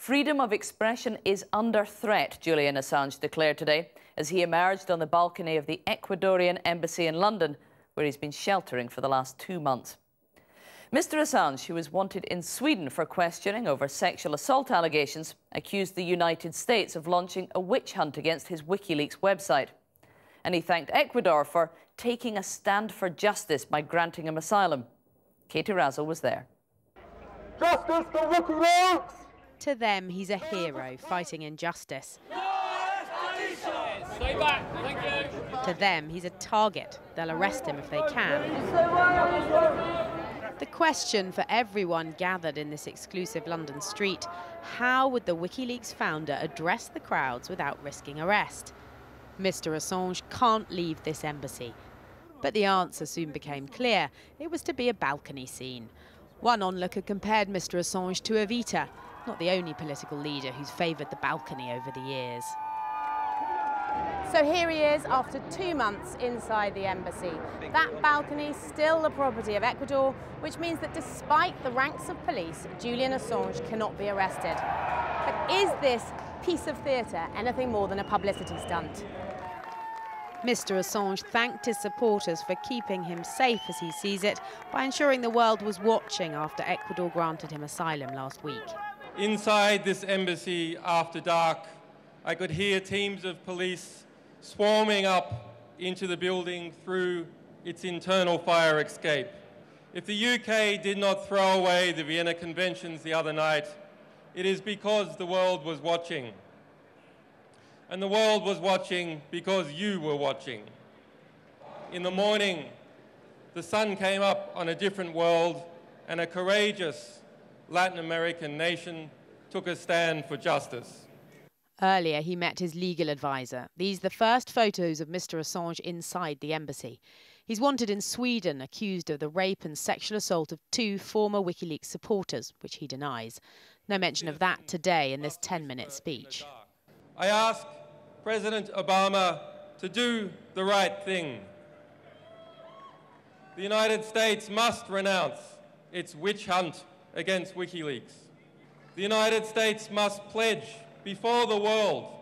Freedom of expression is under threat, Julian Assange declared today as he emerged on the balcony of the Ecuadorian embassy in London, where he's been sheltering for the last 2 months. Mr. Assange, who was wanted in Sweden for questioning over sexual assault allegations, accused the United States of launching a witch hunt against his WikiLeaks website. And he thanked Ecuador for taking a stand for justice by granting him asylum. Katie Razzle was there. Justice for WikiLeaks! To them, he's a hero fighting injustice. Stay back, thank you. To them, he's a target. They'll arrest him if they can. The question for everyone gathered in this exclusive London street: how would the WikiLeaks founder address the crowds without risking arrest? Mr. Assange can't leave this embassy. But the answer soon became clear. It was to be a balcony scene. One onlooker compared Mr. Assange to Evita, not the only political leader who's favoured the balcony over the years. So here he is after 2 months inside the embassy. That balcony still the property of Ecuador, which means that despite the ranks of police, Julian Assange cannot be arrested. But is this piece of theatre anything more than a publicity stunt? Mr. Assange thanked his supporters for keeping him safe, as he sees it, by ensuring the world was watching after Ecuador granted him asylum last week. Inside this embassy after dark, I could hear teams of police swarming up into the building through its internal fire escape. If the UK did not throw away the Vienna Conventions the other night, it is because the world was watching. And the world was watching because you were watching. In the morning, the sun came up on a different world, and a courageous Latin American nation took a stand for justice. Earlier, he met his legal advisor. These are the first photos of Mr. Assange inside the embassy. He's wanted in Sweden, accused of the rape and sexual assault of 2 former WikiLeaks supporters, which he denies. No mention of that today in this 10-minute speech. I ask President Obama to do the right thing. The United States must renounce its witch hunt against WikiLeaks. The United States must pledge before the world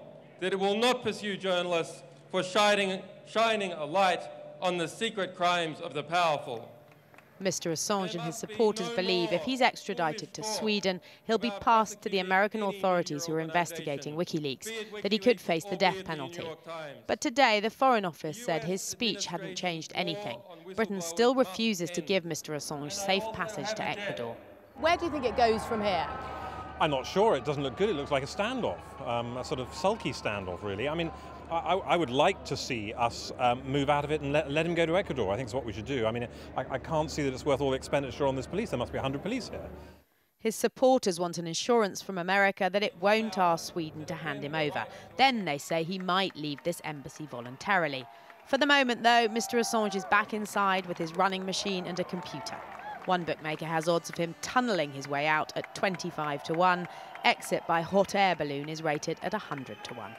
that it will not pursue journalists for shining a light on the secret crimes of the powerful. Mr. Assange and his supporters believe if he's extradited to Sweden, he'll be passed to the American authorities who are investigating WikiLeaks, that he could face the death penalty. But today, the Foreign Office said his speech hadn't changed anything. Britain still refuses to give Mr. Assange safe passage to Ecuador. Where do you think it goes from here? I'm not sure. It doesn't look good. It looks like a standoff, a sort of sulky standoff, really. I mean, I would like to see us move out of it and let him go to Ecuador. I think it's what we should do. I mean, I can't see that it's worth all the expenditure on this police. There must be 100 police here. His supporters want an assurance from America that it won't ask Sweden to hand him over. Then they say he might leave this embassy voluntarily. For the moment, though, Mr. Assange is back inside with his running machine and a computer. One bookmaker has odds of him tunnelling his way out at 25 to 1. Exit by hot air balloon is rated at 100 to 1.